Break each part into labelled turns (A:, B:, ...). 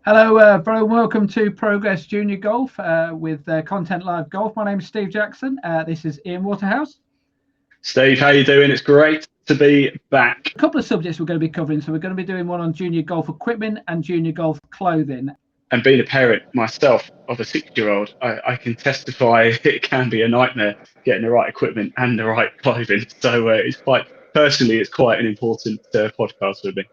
A: Hello, bro. Welcome to Progress Junior Golf with Content Live Golf. My name is Steve Jackson. This is Ian Waterhouse.
B: Steve, how you doing? It's great to be back.
A: A couple of subjects we're going to be covering. So we're going to be doing one on junior golf equipment and junior golf clothing.
B: And being a parent myself of a 6-year-old, I can testify it can be a nightmare getting the right equipment and the right clothing. So it's quite an important podcast for me.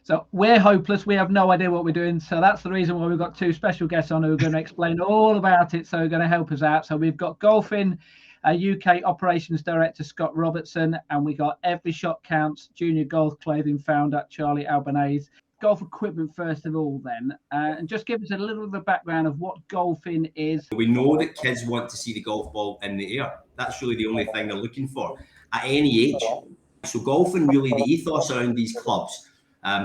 A: So we're hopeless. We have no idea what we're doing. So that's the reason why we've got two special guests on who are going to explain all about it. So we're going to help us out. So we've got Golfing UK Operations Director Scott Robertson, and we got Every Shot Counts junior golf clothing founder Charlie Albanese. Golf equipment first of all, then, and just give us a little bit of background of what golfing is.
C: We know that kids want to see the golf ball in the air. That's really the only thing they're looking for at any age. So golfing, really, the ethos around these clubs,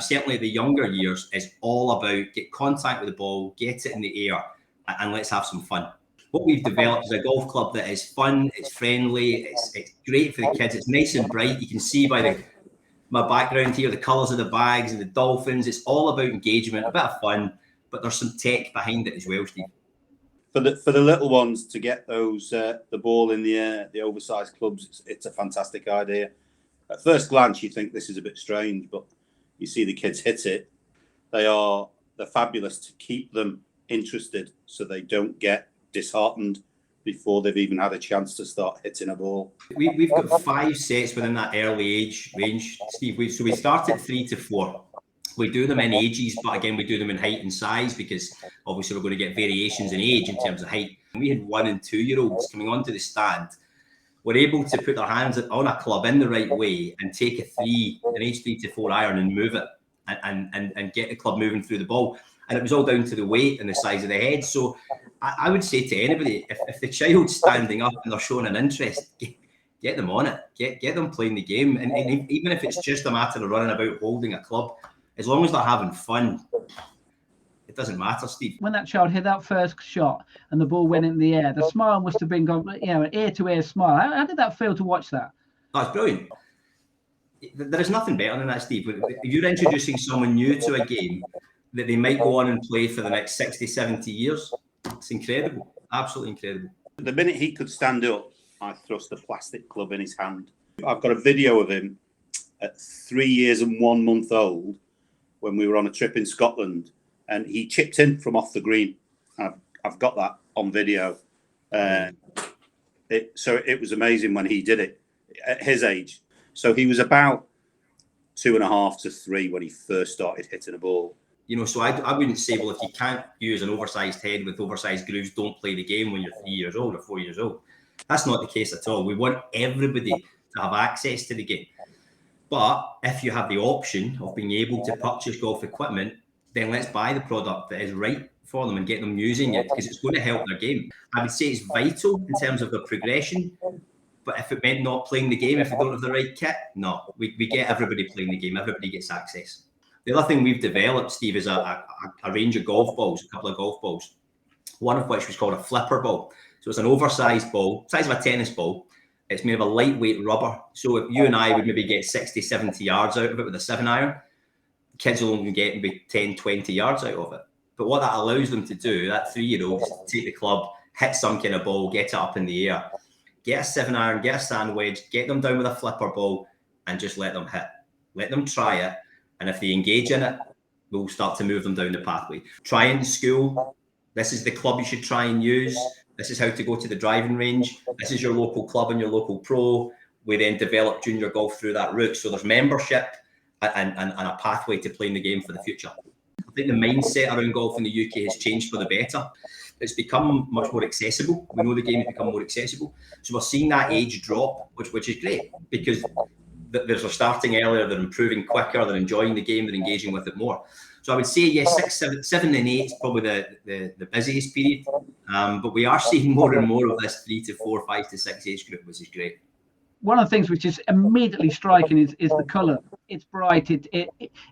C: certainly the younger years, is all about get contact with the ball, get it in the air, and let's have some fun. What we've developed is a golf club that is fun, it's friendly, it's great for the kids. It's nice and bright. You can see by my background here, the colours of the bags and the dolphins. It's all about engagement, a bit of fun, but there's some tech behind it as well, Steve.
D: For the little ones to get those the ball in the air, the oversized clubs, it's a fantastic idea. At first glance, you think this is a bit strange, but you see the kids hit it. They're fabulous to keep them interested, so they don't get disheartened before they've even had a chance to start hitting a ball.
C: We've got 5 sets within that early age range, Steve. So we start at 3 to 4. We do them in ages, but again, we do them in height and size because obviously we're going to get variations in age in terms of height. We had 1 and 2-year-olds coming onto the stand. Were able to put their hands on a club in the right way and take an age 3 to 4 iron and move it and get the club moving through the ball. And it was all down to the weight and the size of the head. So I would say to anybody, if the child's standing up and they're showing an interest, get them on it. Get them playing the game. And even if it's just a matter of running about holding a club, as long as they're having fun, it doesn't matter, Steve.
A: When that child hit that first shot and the ball went in the air, the smile must have been gone, an ear-to-ear smile. How did that feel to watch that?
C: Oh, it's brilliant. There is nothing better than that, Steve. If you're introducing someone new to a game that they might go on and play for the next 60, 70 years, it's incredible. Absolutely incredible.
D: The minute he could stand up, I thrust a plastic club in his hand. I've got a video of him at 3 years and 1 month old when we were on a trip in Scotland, and he chipped in from off the green. I've got that on video. So it was amazing when he did it at his age. So he was about 2.5 to 3 when he first started hitting a ball.
C: So I wouldn't say, well, if you can't use an oversized head with oversized grooves, don't play the game when you're 3 years old or 4 years old. That's not the case at all. We want everybody to have access to the game. But if you have the option of being able to purchase golf equipment, then let's buy the product that is right for them and get them using it, because it's going to help their game. I would say it's vital in terms of their progression. But if it meant not playing the game, if they don't have the right kit, no. We get everybody playing the game. Everybody gets access. The other thing we've developed, Steve, is a range of golf balls, a couple of golf balls, one of which was called a flipper ball. So it's an oversized ball, size of a tennis ball. It's made of a lightweight rubber. So if you and I would maybe get 60, 70 yards out of it with a 7-iron, kids will only get maybe 10, 20 yards out of it. But what that allows them to do, that 3-year-old, take the club, hit some kind of ball, get it up in the air, get a 7-iron, get a sand wedge, get them down with a flipper ball, and just let them hit. Let them try it. And if they engage in it, we'll start to move them down the pathway. Try it in school. This is the club you should try and use. This is how to go to the driving range. This is your local club and your local pro. We then develop junior golf through that route. So there's membership and a pathway to playing the game for the future. I think the mindset around golf in the UK has changed for the better. It's become much more accessible. We know the game has become more accessible. So we're seeing that age drop, which is great, because they're starting earlier, they're improving quicker, they're enjoying the game, they're engaging with it more. So I would say, yes, 6, 7 and 8 is probably the busiest period. But we are seeing more and more of this 3 to 4, 5 to 6 age group, which is great.
A: One of the things which is immediately striking is the colour. It's bright.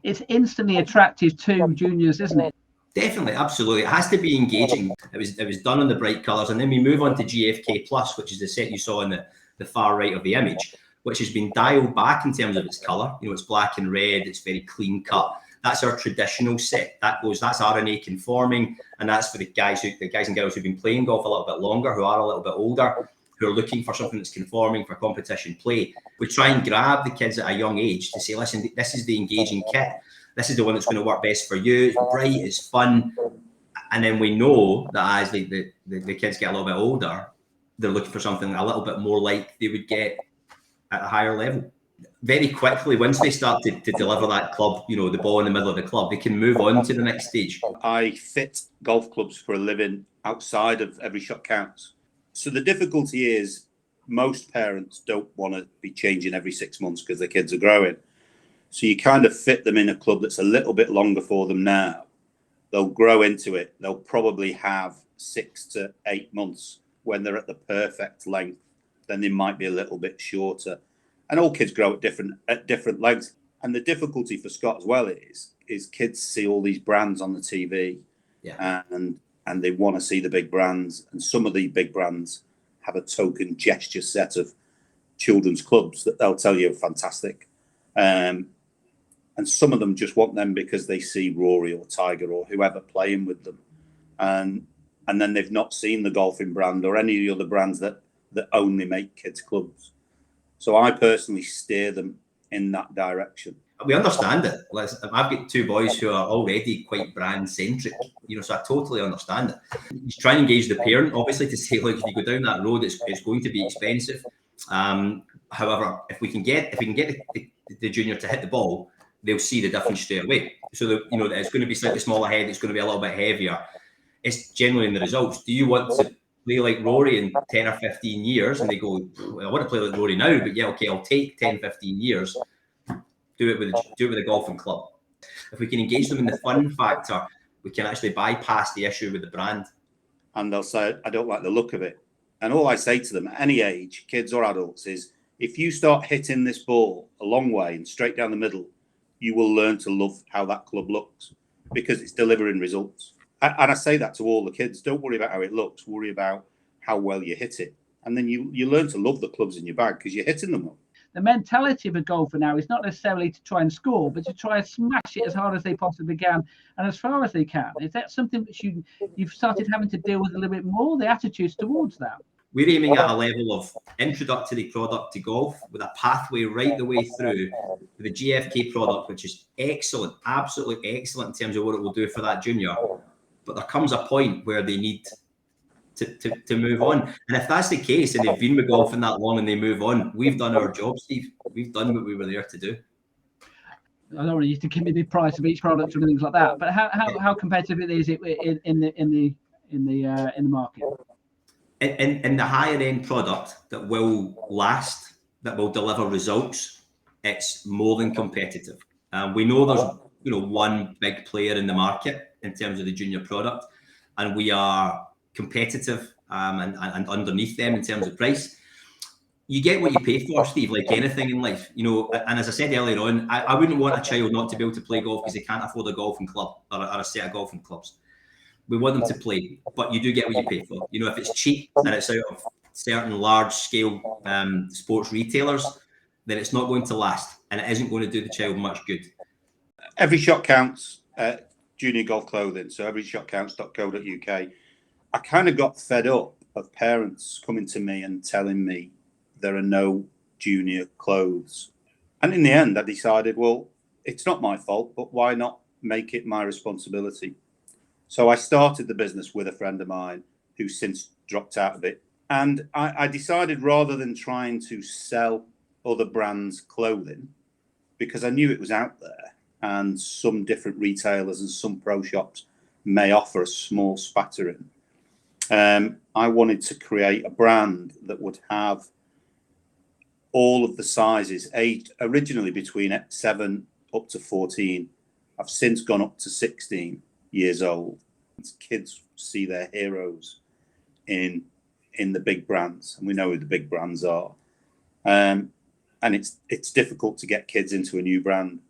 A: It's instantly attractive to juniors, isn't it?
C: Definitely, absolutely. It has to be engaging. It was done in the bright colours, and then we move on to Gfk Plus, which is the set you saw in the far right of the image, which has been dialed back in terms of its colour. It's black and red. It's very clean cut. That's our traditional set. That's RNA conforming, and that's for the guys and girls who've been playing golf a little bit longer, who are a little bit older, who are looking for something that's conforming for competition play. We try and grab the kids at a young age to say, listen, this is the engaging kit. This is the one that's going to work best for you. It's bright, it's fun. And then we know that as the kids get a little bit older, they're looking for something a little bit more like they would get at a higher level. Very quickly, once they start to deliver that club, the ball in the middle of the club, they can move on to the next stage.
D: I fit golf clubs for a living outside of Every Shot Counts. So the difficulty is most parents don't want to be changing every 6 months because their kids are growing. So you kind of fit them in a club that's a little bit longer for them now. They'll grow into it. They'll probably have 6 to 8 months when they're at the perfect length. Then they might be a little bit shorter. And all kids grow at different lengths. And the difficulty for Scott as well is kids see all these brands on the TV, and they want to see the big brands. And some of the big brands have a token gesture set of children's clubs that they'll tell you are fantastic. And some of them just want them because they see Rory or Tiger or whoever playing with them. And then they've not seen the golfing brand or any of the other brands that only make kids clubs. So I personally steer them in that direction.
C: We understand it. I've got 2 boys who are already quite brand centric, so I totally understand it. You try and engage the parent, obviously, to say, look, if you go down that road, it's going to be expensive. However, if we can get the junior to hit the ball, they'll see the difference straight away. So that it's going to be slightly smaller head, it's going to be a little bit heavier. It's generally in the results. Do you want to play like Rory in 10 or 15 years? And they go, I want to play like Rory now, but I'll take 10, 15 years. Do it with a golfing club. If we can engage them in the fun factor, we can actually bypass the issue with the brand.
D: And they'll say, I don't like the look of it. And all I say to them at any age, kids or adults, is if you start hitting this ball a long way and straight down the middle, you will learn to love how that club looks because it's delivering results. And I say that to all the kids. Don't worry about how it looks. Worry about how well you hit it. And then you learn to love the clubs in your bag because you're hitting them well.
A: The mentality of a golfer now is not necessarily to try and score, but to try and smash it as hard as they possibly can and as far as they can. Is that something which you've started having to deal with a little bit more, the attitudes towards that?
C: We're aiming at a level of introductory product to golf with a pathway right the way through the GFK product, which is excellent, absolutely excellent in terms of what it will do for that junior. But there comes a point where they need to move on. And if that's the case and they've been with golfing that long and they move on, we've done our job, Steve. We've done what we were there to do.
A: I don't want you to give me the price of each product or things like that, but how competitive is it in the market?
C: In the higher end product that will last, that will deliver results, it's more than competitive. We know there's one big player in the market in terms of the junior product, and we are competitive and underneath them in terms of price. You get what you pay for, Steve, like anything in life, and as I said earlier on, I wouldn't want a child not to be able to play golf because they can't afford a golfing club or a set of golfing clubs. We want them to play, but you do get what you pay for. If it's cheap and it's out of certain large scale sports retailers, then it's not going to last and it isn't going to do the child much good.
D: Every Shot Counts junior golf clothing, so everyshotcounts.co.uk. I kind of got fed up of parents coming to me and telling me there are no junior clothes. And in the end, I decided, well, it's not my fault, but why not make it my responsibility? So I started the business with a friend of mine who's since dropped out of it. And I decided rather than trying to sell other brands' clothing, because I knew it was out there and some different retailers and some pro shops may offer a small spattering. I wanted to create a brand that would have all of the sizes, aged originally between 7 up to 14. I've since gone up to 16 years old. Kids see their heroes in the big brands, and we know who the big brands are. And it's difficult to get kids into a new brand.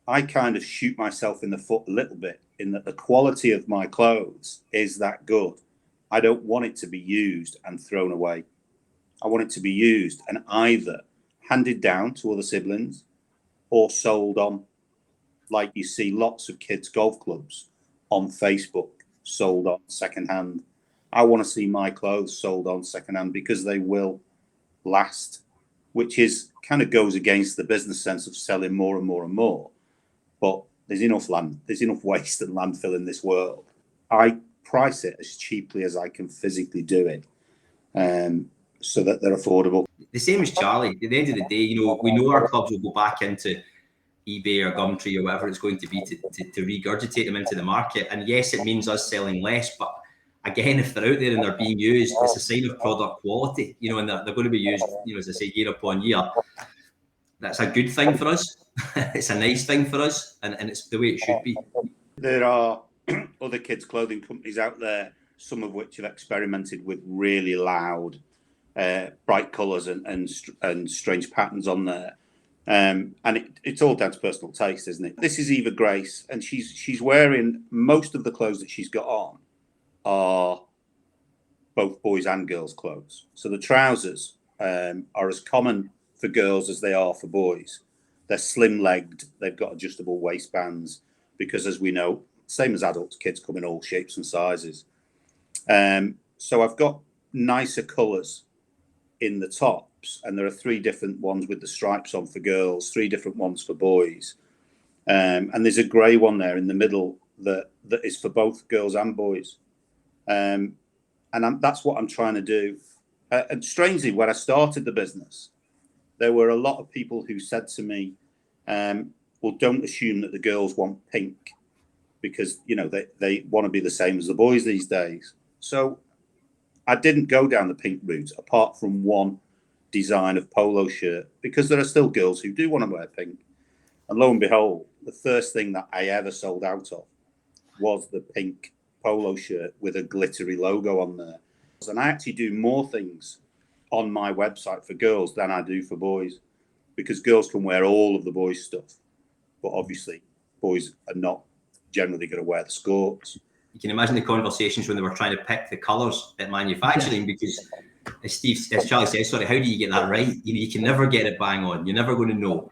D: I kind of shoot myself in the foot a little bit in that the quality of my clothes is that good. I don't want it to be used and thrown away. I want it to be used and either handed down to other siblings or sold on like you see lots of kids' golf clubs on Facebook sold on secondhand. I want to see my clothes sold on secondhand because they will last, which is kind of goes against the business sense of selling more and more and more. But there's enough land, there's enough waste and landfill in this world. I price it as cheaply as I can physically do it, so that they're affordable.
C: The same as Charlie. At the end of the day, you know, we know our clubs will go back into eBay or Gumtree or whatever it's going to be to regurgitate them into the market. And yes, it means us selling less, but again, if they're out there and they're being used, it's a sign of product quality, you know, and they're going to be used, you know, as I say, year upon year. That's a good thing for us. It's a nice thing for us, and it's the way it should be.
D: There are other kids' clothing companies out there, some of which have experimented with really loud, bright colours and strange patterns on there. And it's all down to personal taste, isn't it? This is Eva Grace, and she's wearing most of the clothes that she's got on are both boys and girls' clothes. So the trousers are as common for girls as they are for boys. They're slim-legged. They've got adjustable waistbands because, as we know, same as adults, kids come in all shapes and sizes. So I've got nicer colours in the tops, and there are 3 different ones with the stripes on for girls, 3 different ones for boys, and there's a grey one there in the middle that is for both girls and boys, and that's what I'm trying to do. And strangely, when I started the business, there were a lot of people who said to me, well, don't assume that the girls want pink because, you know, they want to be the same as the boys these days. So I didn't go down the pink route, apart from one design of polo shirt, because there are still girls who do want to wear pink. And lo and behold, the first thing that I ever sold out of was the pink polo shirt with a glittery logo on there. And I actually do more things on my website for girls than I do for boys, because girls can wear all of the boys' stuff, but obviously boys are not generally going to wear the skirts.
C: You can imagine the conversations when they were trying to pick the colours at manufacturing, because as Charlie says, sorry, how do you get that right? You can never get it bang on. You're never going to know.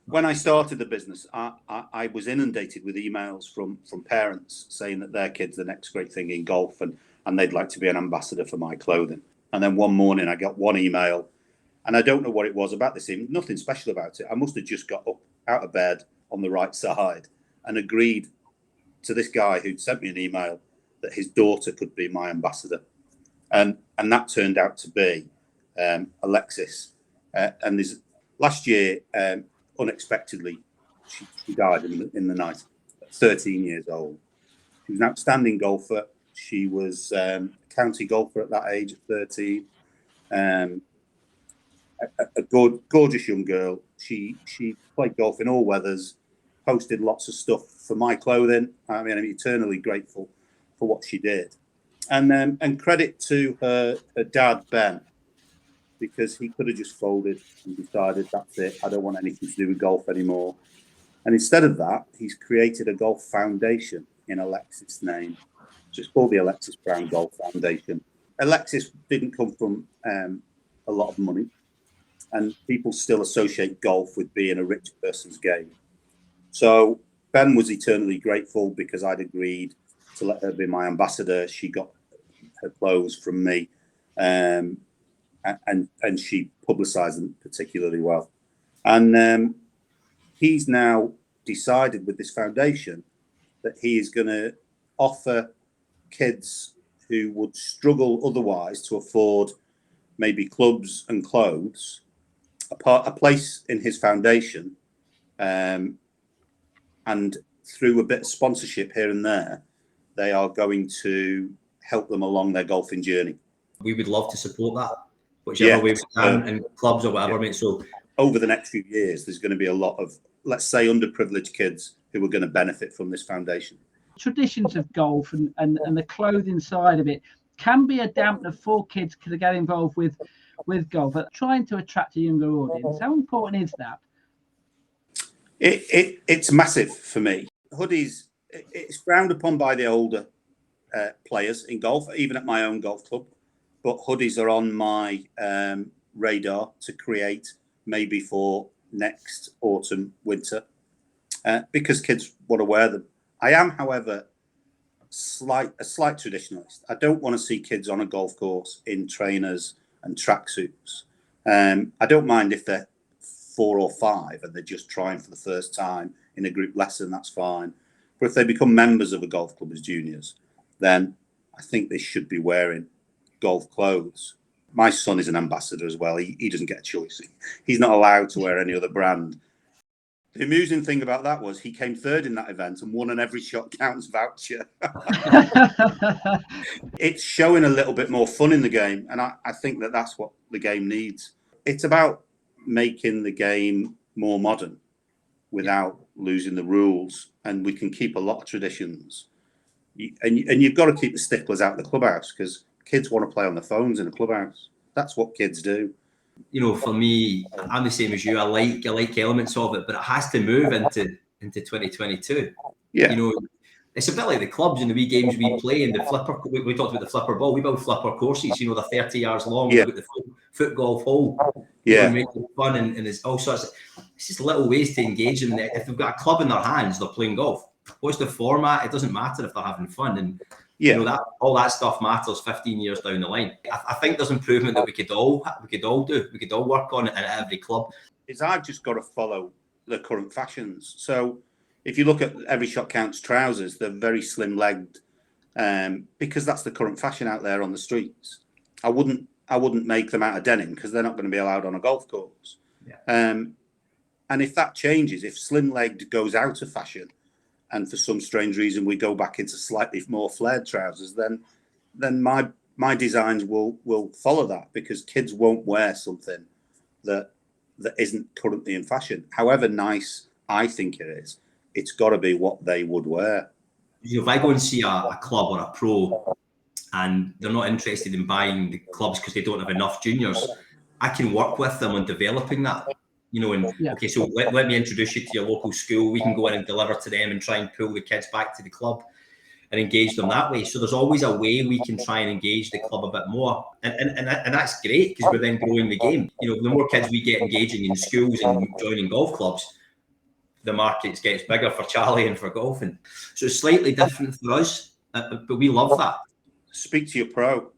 D: When I started the business, I was inundated with emails from parents saying that their kid's the next great thing in golf, and they'd like to be an ambassador for my clothing. And then one morning I got one email, and I don't know what it was about this email, nothing special about it. I must have just got up out of bed on the right side and agreed to this guy who'd sent me an email that his daughter could be my ambassador. And that turned out to be Alexis. And last year, unexpectedly, she died in the night, 13 years old. She was an outstanding golfer. She was a county golfer at that age, at 13. A gorgeous young girl. She played golf in all weathers, posted lots of stuff for my clothing. I mean, I'm eternally grateful for what she did. And credit to her dad, Ben, because he could have just folded and decided, that's it, I don't want anything to do with golf anymore. And instead of that, he's created a golf foundation in Alexis' name. So it's called the Alexis Brown Golf Foundation. Alexis didn't come from a lot of money, and people still associate golf with being a rich person's game. So Ben was eternally grateful because I'd agreed to let her be my ambassador. She got her clothes from me, and she publicised them particularly well. And he's now decided with this foundation that he is going to offer kids who would struggle otherwise to afford maybe clubs and clothes a place in his foundation, and through a bit of sponsorship here and there, they are going to help them along their golfing journey.
C: We would love to support that, whichever way we can, and clubs or whatever. Mate. So
D: over the next few years, there's going to be a lot of, let's say, underprivileged kids who are going to benefit from this foundation.
A: Traditions of golf and the clothing side of it can be a dampener for kids to get involved with golf, but trying to attract a younger audience. How important is that?
D: It's massive for me. Hoodies, it's frowned upon by the older players in golf, even at my own golf club, but hoodies are on my radar to create maybe for next autumn, winter. because kids want to wear them. I am, however, a slight traditionalist. I don't want to see kids on a golf course in trainers and tracksuits. I don't mind if they're 4 or 5 and they're just trying for the first time in a group lesson, that's fine. But if they become members of a golf club as juniors, then I think they should be wearing golf clothes. My son is an ambassador as well. He doesn't get a choice. He's not allowed to wear any other brand. The amusing thing about that was he came third in that event and won an every shot counts voucher. It's showing a little bit more fun in the game. And I think that that's what the game needs. It's about making the game more modern without losing the rules. And we can keep a lot of traditions. And you've got to keep the sticklers out of the clubhouse, because kids want to play on their phones in a clubhouse. That's what kids do.
C: You know, for me, I'm the same as you. I like elements of it, but it has to move into 2022.
D: Yeah.
C: You know, it's a bit like the clubs and the wee games we play in the flipper. We talked about the flipper ball. We build flipper courses. You know, they're 30 yards long.
D: Yeah.
C: We've got the foot golf hole.
D: Yeah.
C: Make it fun, and there's all sorts. It's just little ways to engage them. If they've got a club in their hands, they're playing golf. What's the format? It doesn't matter if they're having fun. And
D: yeah,
C: you know, that all that stuff matters 15 years down the line. I think there's improvement that we could all do. We could all work on it at every club.
D: I've just got to follow the current fashions. So if you look at every shot counts trousers, they're very slim legged, because that's the current fashion out there on the streets. I wouldn't make them out of denim, because they're not going to be allowed on a golf course.
C: Yeah.
D: And if that changes, if slim legged goes out of fashion, and for some strange reason we go back into slightly more flared trousers, then my designs will follow that, because kids won't wear something that isn't currently in fashion. However nice I think it is, it's got to be what they would wear.
C: You know, if I go and see a club or a pro and they're not interested in buying the clubs because they don't have enough juniors, I can work with them on developing that. You know, and okay, so let me introduce you to your local school. We can go in and deliver to them and try and pull the kids back to the club and engage them that way. So there's always a way we can try and engage the club a bit more, and that's great, because we're then growing the game. You know, the more kids we get engaging in schools and joining golf clubs, the market gets bigger for Charlie and for golfing. So it's slightly different for us, but we love that.
D: Speak to your pro,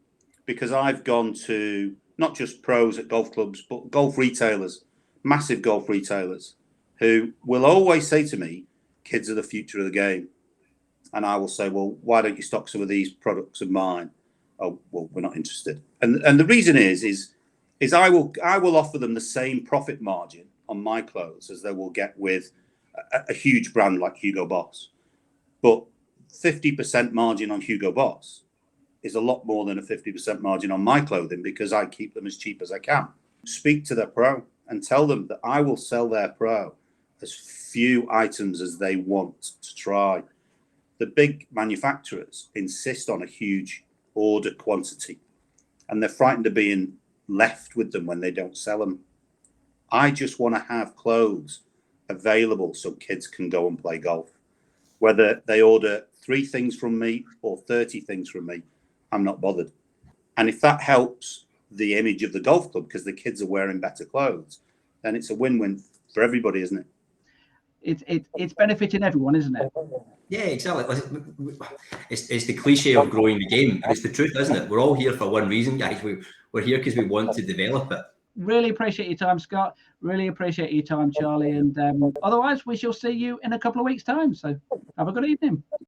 D: because I've gone to not just pros at golf clubs, but golf retailers. Massive golf retailers who will always say to me, kids are the future of the game. And I will say, well, why don't you stock some of these products of mine? Oh, well, we're not interested. And the reason is I will offer them the same profit margin on my clothes as they will get with a huge brand like Hugo Boss. But 50% margin on Hugo Boss is a lot more than a 50% margin on my clothing, because I keep them as cheap as I can. Speak to their pro and tell them that I will sell their pro as few items as they want to try. The big manufacturers insist on a huge order quantity, and they're frightened of being left with them when they don't sell them. I just want to have clothes available so kids can go and play golf. Whether they order 3 things from me or 30 things from me, I'm not bothered. And if that helps the image of the golf club, because the kids are wearing better clothes, then it's a win-win for everybody, isn't it?
A: It's benefiting everyone, isn't it?
C: Yeah, exactly. It's the cliche of growing the game, but it's the truth, isn't it? We're all here for one reason, guys. We're here because we want to develop it.
A: Really appreciate your time, Scott. Really appreciate your time, Charlie. And otherwise, we shall see you in a couple of weeks' time. So have a good evening.